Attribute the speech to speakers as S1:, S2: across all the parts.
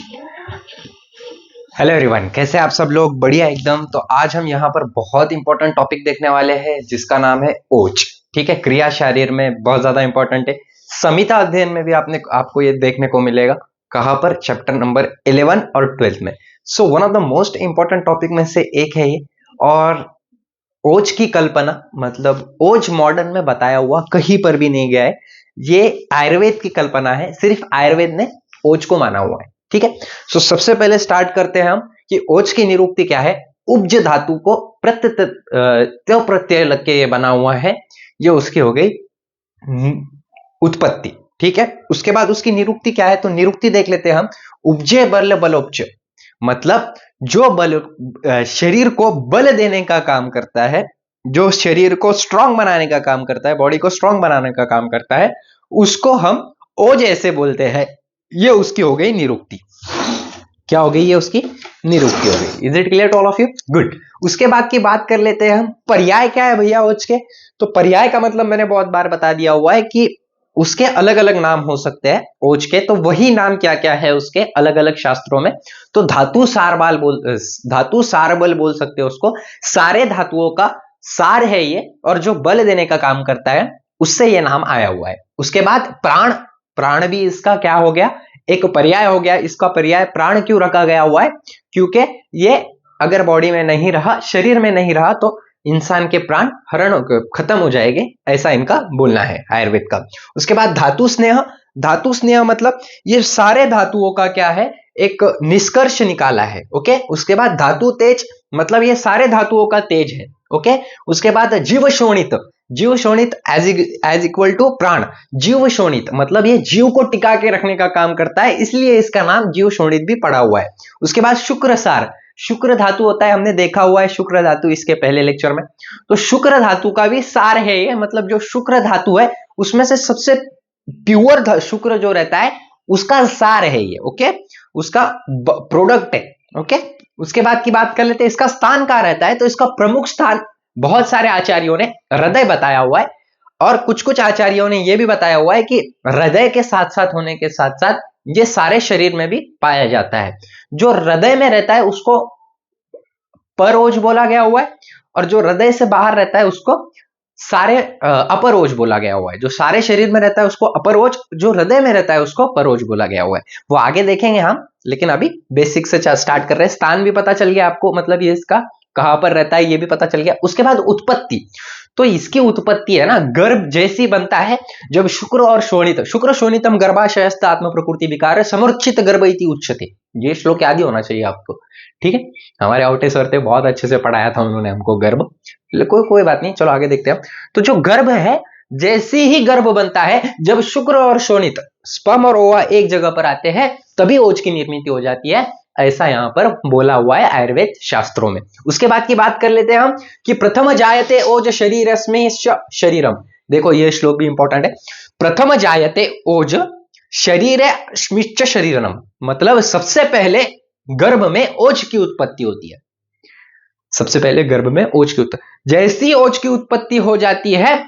S1: Hello everyone, कैसे आप सब लोग? बढ़िया एकदम। तो आज हम यहाँ पर बहुत इंपॉर्टेंट टॉपिक देखने वाले हैं जिसका नाम है ओज। ठीक है, क्रिया शारीर में बहुत ज्यादा इंपॉर्टेंट है। संहिता अध्ययन में भी आपको ये देखने को मिलेगा। कहाँ पर? चैप्टर नंबर 11 और 12 में। So one of the most important topic में से एक है ये। और ओज की कल्पना, मतलब ओज मॉडर्न में बताया हुआ कहीं पर भी नहीं गया है। ये आयुर्वेद की कल्पना है, सिर्फ आयुर्वेद ने ओज को माना हुआ है। ठीक है, सो सबसे पहले स्टार्ट करते हैं हम कि ओज की निरूक्ति क्या है। उपज धातु को त्य प्रत्यय लग के ये बना हुआ है। ये उसकी हो गई उत्पत्ति। ठीक है, उसके बाद उसकी निरूक्ति क्या है, तो निरूक्ति देख लेते हैं हम। उपजे बल बलोपच, मतलब जो बल शरीर को बल देने का काम करता है, जो शरीर को स्ट्रांग बनाने का काम करता है, बॉडी को स्ट्रांग बनाने का काम करता है, उसको हम ओज ऐसे बोलते हैं। ये उसकी हो गई निरूक्ति। क्या हो गई? ये उसकी निरूक्ति हो गई। Is it clear to all of you? Good. उसके बाद की बात कर लेते हैं हम। पर्याय क्या है भैया ओज के? तो पर्याय का मतलब मैंने बहुत बार बता दिया हुआ है कि उसके अलग अलग नाम हो सकते हैं ओज के। तो वही नाम क्या क्या है उसके अलग अलग शास्त्रों में। तो धातु सारबल बोल सकते हो उसको। सारे धातुओं का सार है ये, और जो बल देने का काम करता है उससे ये नाम आया हुआ है। उसके बाद प्राण, प्राण भी इसका क्या हो गया? एक पर्याय हो गया। इसका पर्याय प्राण क्यों रखा गया हुआ है? क्योंकि ये अगर बॉडी में नहीं रहा, शरीर में नहीं रहा, तो इंसान के प्राण हरण खत्म हो जाएंगे, ऐसा इनका बोलना है आयुर्वेद का। उसके बाद धातु स्नेह। धातु स्नेह मतलब ये सारे धातुओं का क्या है, एक निष्कर्ष निकाला है। ओके। उसके बाद धातु तेज, मतलब ये सारे धातुओं का तेज है। ओके। उसके बाद जीव शोणित। जीव शोणित एज इक्वल टू प्राण। जीव शोणित मतलब ये जीव को टिका के रखने का काम करता है, इसलिए इसका नाम जीव शोणित भी पड़ा हुआ है। उसके बाद शुक्र सार। शुक्र धातु होता है, हमने देखा हुआ है शुक्र धातु इसके पहले लेक्चर में। तो शुक्र धातु का भी सार है ये, मतलब जो शुक्र धातु है उसमें से सबसे प्योर शुक्र जो रहता है उसका सार है ये। ओके, उसका प्रोडक्ट है। ओके। उसके बाद की बात कर लेते हैं, इसका स्थान कहां रहता है? तो इसका प्रमुख स्थान बहुत सारे आचार्यों ने हृदय बताया हुआ है, और कुछ कुछ आचार्यों ने यह भी बताया हुआ है कि हृदय के साथ साथ होने के साथ साथ ये सारे शरीर में भी पाया जाता है। जो हृदय में रहता है उसको परोज बोला गया हुआ है, और जो हृदय से बाहर रहता है उसको सारे अपरोज बोला गया हुआ है। जो सारे शरीर में रहता है उसको अपरोज, जो हृदय में रहता है उसको परोज बोला गया हुआ है। वो आगे देखेंगे हम, लेकिन अभी बेसिक से स्टार्ट कर रहे हैं। स्थान भी पता चल गया आपको, मतलब ये इसका कहां पर रहता है ये भी पता चल गया। उसके बाद उत्पत्ति। तो इसकी उत्पत्ति है ना, गर्भ जैसी बनता है जब शुक्र और शोणित, शुक्र शोणितम गर्भाशयस्थ आत्म प्रकृति विकार समर्चित गर्भ इति उच्यते। ये श्लोक याद ही होना चाहिए आपको। ठीक है, हमारे आउटे सर थे, बहुत अच्छे से पढ़ाया था उन्होंने हमको गर्भ। कोई बात नहीं, चलो आगे देखते हैं। तो जो गर्भ है, जैसे ही गर्भ बनता है, जब शुक्र और शोणित स्पर्म और ओवा एक जगह पर आते हैं तभी ओज की निर्मित हो जाती है, ऐसा यहां पर बोला हुआ है आयुर्वेद शास्त्रों में। उसके बाद की बात कर लेते हैं हम कि प्रथम जायते ओज शरीरस्मै शरीरम। देखो ये श्लोक भी इंपॉर्टेंट है। प्रथम जायते ओज शरीरस्मिश्च शरीरम, मतलब सबसे पहले गर्भ में ओज की उत्पत्ति होती है। सबसे पहले गर्भ में ओज की उत्पत्ति, जैसी ओज की उत्पत्ति हो जाती है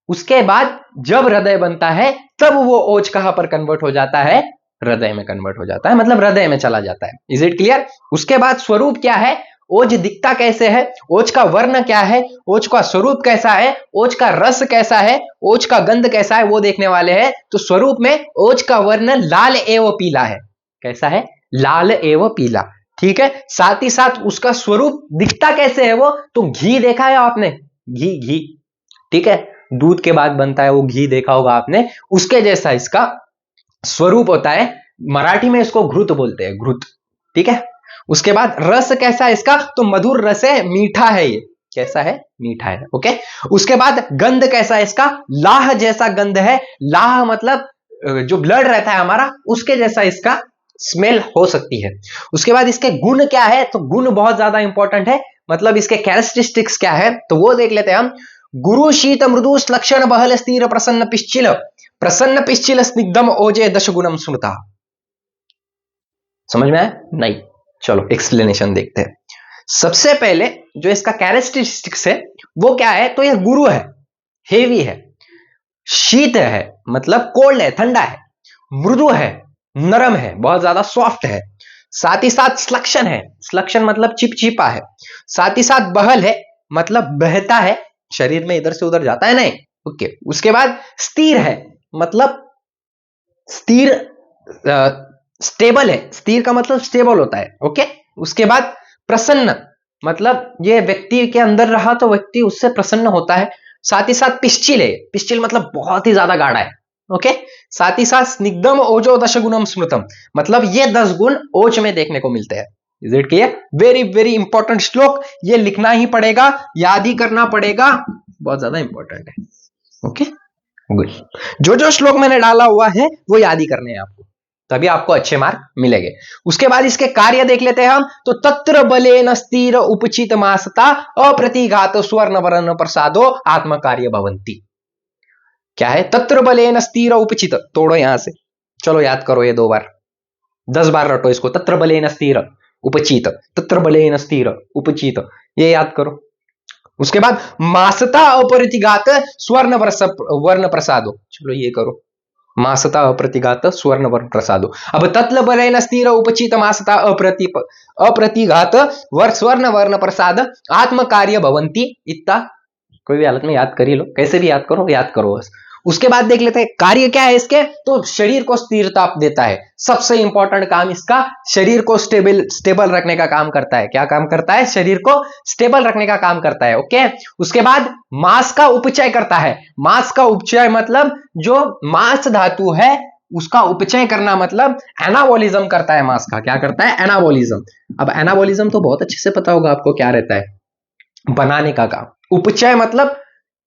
S1: उसके बाद जब हृदय बनता है तब वो ओज कहां पर कन्वर्ट हो जाता है? हृदय में कन्वर्ट हो जाता है, मतलब हृदय में चला जाता है। Is it clear? उसके बाद स्वरूप क्या है, ओज दिखता कैसे है, ओज का वर्ण क्या है, ओज का स्वरूप कैसा है, ओज का रस कैसा है, ओज का गंध कैसा है, वो देखने वाले हैं। तो स्वरूप में ओज का वर्ण लाल एवं पीला है। कैसा है? लाल एवं पीला। ठीक है, साथ ही साथ उसका स्वरूप दिखता कैसे है वो, तो घी देखा है आपने? घी घी, ठीक है, दूध के बाद बनता है वो घी, देखा होगा आपने। उसके जैसा इसका स्वरूप होता है। मराठी में इसको घृत बोलते हैं, घृत। ठीक है। उसके बाद रस कैसा है इसका? तो मधुर रस है, मीठा है ये। कैसा है? मीठा है। ओके। उसके बाद गंध कैसा है इसका? लाह जैसा गंध है। लाह मतलब जो ब्लड रहता है हमारा, उसके जैसा इसका स्मेल हो सकती है। उसके बाद इसके गुण क्या है? तो गुण बहुत ज्यादा इंपॉर्टेंट है, मतलब इसके कैरेक्टरिस्टिक्स क्या है तो वो देख लेते हैं हम। गुरु शीत मृदु लक्षण बहल स्थिर प्रसन्न पिश्चिल स्निग्धम ओजे दश गुणम स्मृता। समझ में आया? नहीं, चलो एक्सप्लेनेशन देखते हैं। सबसे पहले जो इसका कैरेक्टरिस्टिक्स है वो क्या है, तो ये गुरु है, हेवी है। शीत है मतलब कोल्ड है, ठंडा है। मृदु है नरम है, बहुत ज्यादा सॉफ्ट है। साथ ही साथ स्लक्षण है, स्लक्षण मतलब चिपचिपा है। साथ ही साथ बहल है, मतलब बहता है, शरीर में इधर से उधर जाता है नहीं। ओके। उसके बाद स्थिर है, मतलब स्थिर, स्टेबल है। स्थिर का मतलब स्टेबल होता है। ओके। उसके बाद प्रसन्न, मतलब ये व्यक्ति के अंदर रहा तो व्यक्ति उससे प्रसन्न होता है। साथ ही साथ पिश्चिल है, पिश्चिल मतलब बहुत ही ज्यादा गाढ़ा है। ओके। साथ ही साथ स्निग्धम ओजो दशगुणम स्मृतम, मतलब ये 10 गुण ओज में देखने को मिलते हैं। Is it clear? Very very important श्लोक, ये लिखना ही पड़ेगा, याद ही करना पड़ेगा, बहुत ज्यादा इंपॉर्टेंट है। Okay good. जो जो श्लोक मैंने डाला हुआ है वो याद ही करने हैं आपको, तभी आपको अच्छे मार्क मिलेंगे। उसके बाद इसके कार्य देख लेते हैं हम। तो तत्र बलेन स्थिर उपचित मासता अप्रतिघात स्वर्ण वर्ण प्रसादो आत्म कार्य भवंती। क्या है? तत्र बलेन स्थिर उपचित, तोड़ो यहां से, चलो याद करो ये 2 बार, 10 बार रटो इसको। तत्र बलेन स्थिर उपचित, तत्र बलेन स्थिर उपचित, ये याद करो। उसके बाद मासता अपरितिघात स्वर्ण वर्ण प्रसादो, चलो ये करो। मासता अप्रतिघात स्वर्ण वर्ण प्रसादो। अब तत्ल बलेन स्थिर उपचित मासता अप्रतिघात स्वर्ण वर्ण प्रसाद आत्म कार्य भवंती, इतना कोई भी हालत में याद कर ही लो, कैसे भी याद करो बस। उसके बाद देख लेते हैं कार्य क्या है इसके। तो शरीर को स्थिरता देता है, सबसे इंपॉर्टेंट काम इसका, शरीर को स्टेबल रखने का काम करता है। क्या काम करता है? शरीर को स्टेबल रखने का काम करता है। ओके। उसके बाद मांस का उपचय करता है। मांस का उपचय मतलब जो मांस धातु है उसका उपचय करना, मतलब एनाबॉलिज्म करता है मांस का। क्या करता है? एनाबॉलिज्म। अब एनाबॉलिज्म तो बहुत अच्छे से पता होगा आपको, क्या रहता है? बनाने का काम। उपचय मतलब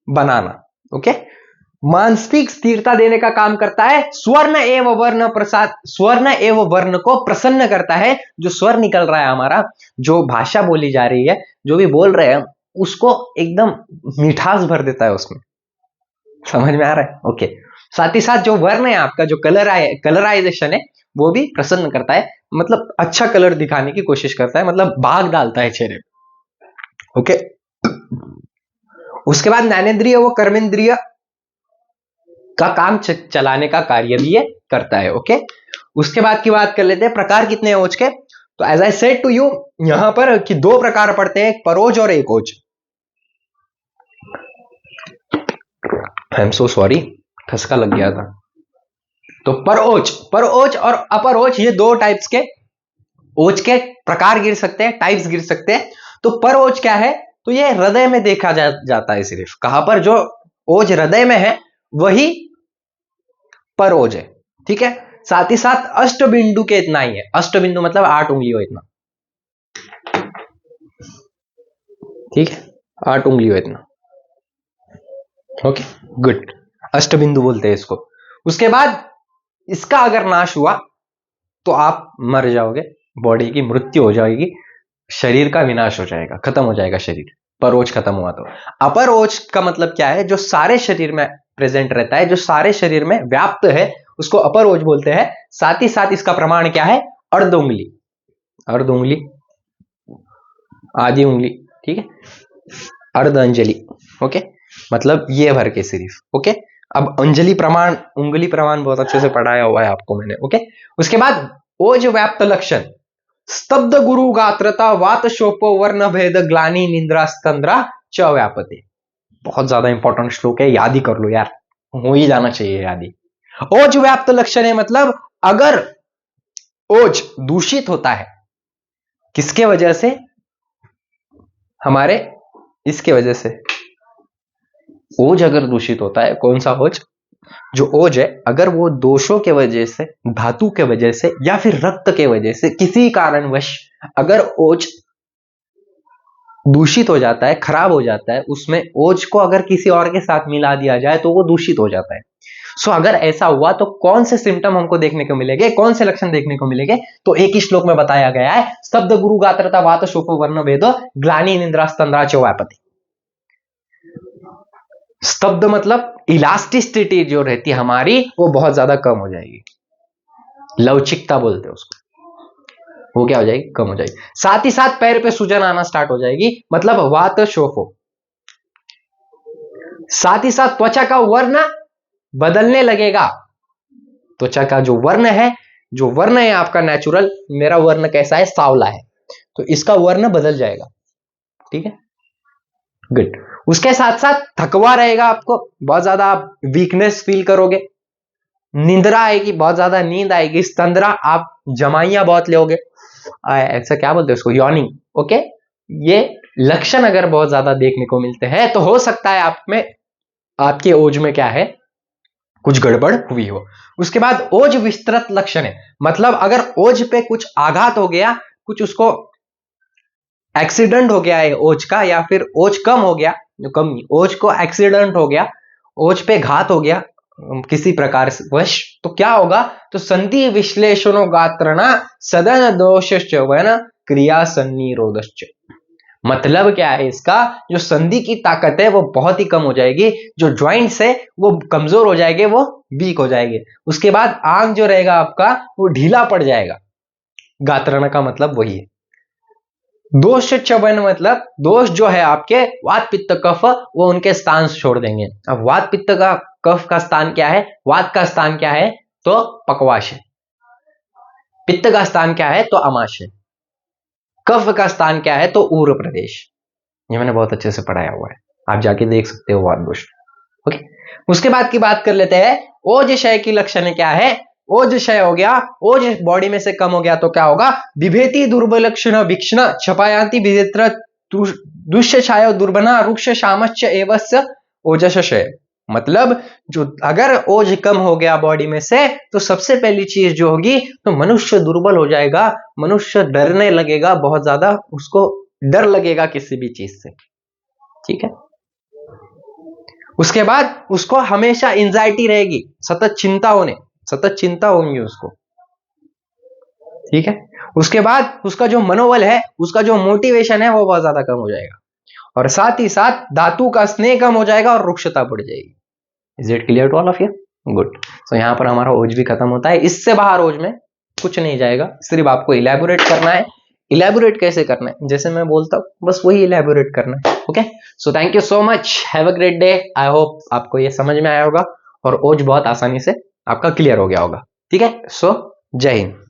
S1: बनाना। ओके। मानसिक स्थिरता देने का काम करता है। स्वर्ण एवं वर्ण प्रसाद, स्वर्ण एवं वर्ण को प्रसन्न करता है। जो स्वर निकल रहा है हमारा, जो भाषा बोली जा रही है, जो भी बोल रहे हैं, उसको एकदम मिठास भर देता है उसमें। समझ में आ रहा है? ओके। साथ ही साथ जो वर्ण है आपका, जो कलराइजेशन है, वो भी प्रसन्न करता है, मतलब अच्छा कलर दिखाने की कोशिश करता है, मतलब भाग डालता है चेहरे। ओके। उसके बाद ज्ञानेंद्रिय व कर्मेंद्रिय का काम चलाने का कार्य भी ये करता है। ओके। उसके बाद की बात कर लेते हैं, प्रकार कितने हैं ओज के। तो as I said to you यहां पर कि 2 प्रकार पड़ते हैं, एक परोज और एक ओज। आई एम सो सॉरी, ठसका लग गया था। तो परोज और अपरोज, ये 2 टाइप्स के ओज के प्रकार गिर सकते हैं, टाइप्स गिर सकते हैं। तो परोज क्या है? तो ये हृदय में देखा जाता है सिर्फ। कहां पर? जो ओज हृदय में है वही परोज है। ठीक है। साथ ही साथ अष्ट बिंदु के इतना ही है। अष्ट बिंदु मतलब 8 उंगलियों इतना। ठीक है, 8 उंगलियों इतना। Okay good. अष्ट बिंदु बोलते हैं इसको। उसके बाद इसका अगर नाश हुआ तो आप मर जाओगे, बॉडी की मृत्यु हो जाएगी, शरीर का विनाश हो जाएगा, खत्म हो जाएगा शरीर। परोज खत्म हुआ तो। अपरोज का मतलब क्या है? जो सारे शरीर में प्रेजेंट रहता है, जो सारे शरीर में व्याप्त है, उसको अपरोज बोलते हैं। साथ ही साथ इसका प्रमाण क्या है? अर्ध उंगली, अर्ध उंगली, आधी उंगली। ठीक है, अर्ध अंजलि। ओके, मतलब ये भर के सिर्फ। ओके। अब अंजलि प्रमाण, उंगली प्रमाण बहुत अच्छे से पढ़ाया हुआ है आपको मैंने। ओके। उसके बाद ओज व्याप्त लक्षण, स्तब्ध गुरु गात्रता वात शोपो वर्ण भेद ग्लानी निंद्रा स्तंद्रा च व्यापते। बहुत ज्यादा इंपॉर्टेंट श्लोक है, याद ही कर लो यार, हो ही जाना चाहिए याद ही। ओज व्याप्त लक्षण है मतलब अगर ओज दूषित होता है, किसके वजह से? हमारे इसके वजह से। ओज अगर दूषित होता है, कौन सा ओज? जो ओज है अगर वो दोषों के वजह से, धातु के वजह से, या फिर रक्त के वजह से, किसी कारणवश अगर ओज दूषित हो जाता है, खराब हो जाता है, उसमें ओज को अगर किसी और के साथ मिला दिया जाए तो वो दूषित हो जाता है। सो अगर ऐसा हुआ तो कौन से सिम्टम हमको देखने को मिलेंगे, कौन से लक्षण देखने को मिलेंगे? तो एक ही श्लोक में बताया गया है, स्तब्ध गुरु गात्रता वात शोफ वर्ण भेदो ग्लानि निंद्रा स्तंद्रा च व्यापति। स्तब्ध मतलब इलास्टिसिटी जो रहती है हमारी, वो बहुत ज्यादा कम हो जाएगी, लवचिकता बोलते हैं उसको, वो क्या हो जाएगी? कम हो जाएगी। साथ ही साथ पैर पे सूजन आना स्टार्ट हो जाएगी, मतलब वात शोफो। साथ ही साथ त्वचा का वर्ण बदलने लगेगा, त्वचा का जो वर्ण है जो वर्ण है आपका नेचुरल, मेरा वर्ण कैसा है, सांवला है, तो इसका वर्ण बदल जाएगा। ठीक है, गुड। उसके साथ साथ थकवा रहेगा आपको, बहुत ज्यादा आप वीकनेस फील करोगे, निंद्रा आएगी, बहुत ज्यादा नींद आएगी, स्तंद्रा, आप जमाइयां बहुत लोगे, ऐसा क्या बोलते हैं उसको, यॉर्निंग। ओके, ये लक्षण अगर बहुत ज्यादा देखने को मिलते हैं तो हो सकता है आप में, आपके ओज में क्या है, कुछ गड़बड़ हुई हो। उसके बाद ओज विस्तृत लक्षण है, मतलब अगर ओज पे कुछ आघात हो गया, कुछ उसको एक्सीडेंट हो गया है ओज का, या फिर ओज कम हो गया, कम नहीं, ओज को एक्सीडेंट हो गया, ओज पे घात हो गया किसी प्रकार से वश, तो क्या होगा, तो संधि विश्लेषणो गात्रना सदन दोषश्च वना क्रिया सन्निरोधश्च। मतलब क्या है इसका, जो संधि की ताकत है वो बहुत ही कम हो जाएगी, जो ज्वाइंट्स है वो कमजोर हो जाएंगे, वो वीक हो जाएंगे। उसके बाद आंग जो रहेगा आपका वो ढीला पड़ जाएगा। गात्रना का मतलब वही है। दोष चवन मतलब दोष जो है आपके वात पित्त कफ, वो उनके स्थान छोड़ देंगे। अब वात पित्त का कफ का स्थान क्या है, वात का स्थान क्या है, तो पक्वाश है। पित्त का स्थान क्या है, तो अमाशय। कफ का स्थान क्या है, तो ऊर प्रदेश। ये मैंने बहुत अच्छे से पढ़ाया हुआ है, आप जाके देख सकते हो वात दोष। ओके, उसके बाद की बात कर लेते हैं, ओज क्षय की लक्षण क्या है। ओज क्षय हो गया, ओज बॉडी में से कम हो गया तो क्या होगा, विभेति दुर्बलक्षण वीक्षण छपायांति विदित्र दुष्य छाया दुर्बना रुक्ष शामश्च एवस्य ओजस क्षय। मतलब जो अगर ओज कम हो गया बॉडी में से, तो सबसे पहली चीज जो होगी, तो मनुष्य दुर्बल हो जाएगा, मनुष्य डरने लगेगा, बहुत ज्यादा उसको डर लगेगा किसी भी चीज से। ठीक है, उसके बाद उसको हमेशा एंजाइटी रहेगी, सतत चिंता होंगी उसको। ठीक है, उसके बाद उसका जो मनोबल है, उसका जो मोटिवेशन है, वो बहुत ज्यादा कम हो जाएगा, और साथ ही साथ धातु का स्नेह कम हो जाएगा और रुक्षता बढ़ जाएगी। Is it clear to all of you? Good. So यहां पर हमारा ओज भी खत्म होता है, इससे बाहर ओज में कुछ नहीं जाएगा, सिर्फ आपको इलेबोरेट करना है। इलेबोरेट कैसे करना है, जैसे मैं बोलता हूं बस वही इलेबोरेट करना है। Okay, so thank you so much, have a great day. I hope आपको ये समझ में आया होगा और ओज बहुत आसानी से आपका क्लियर हो गया होगा। ठीक है, सो जय हिंद।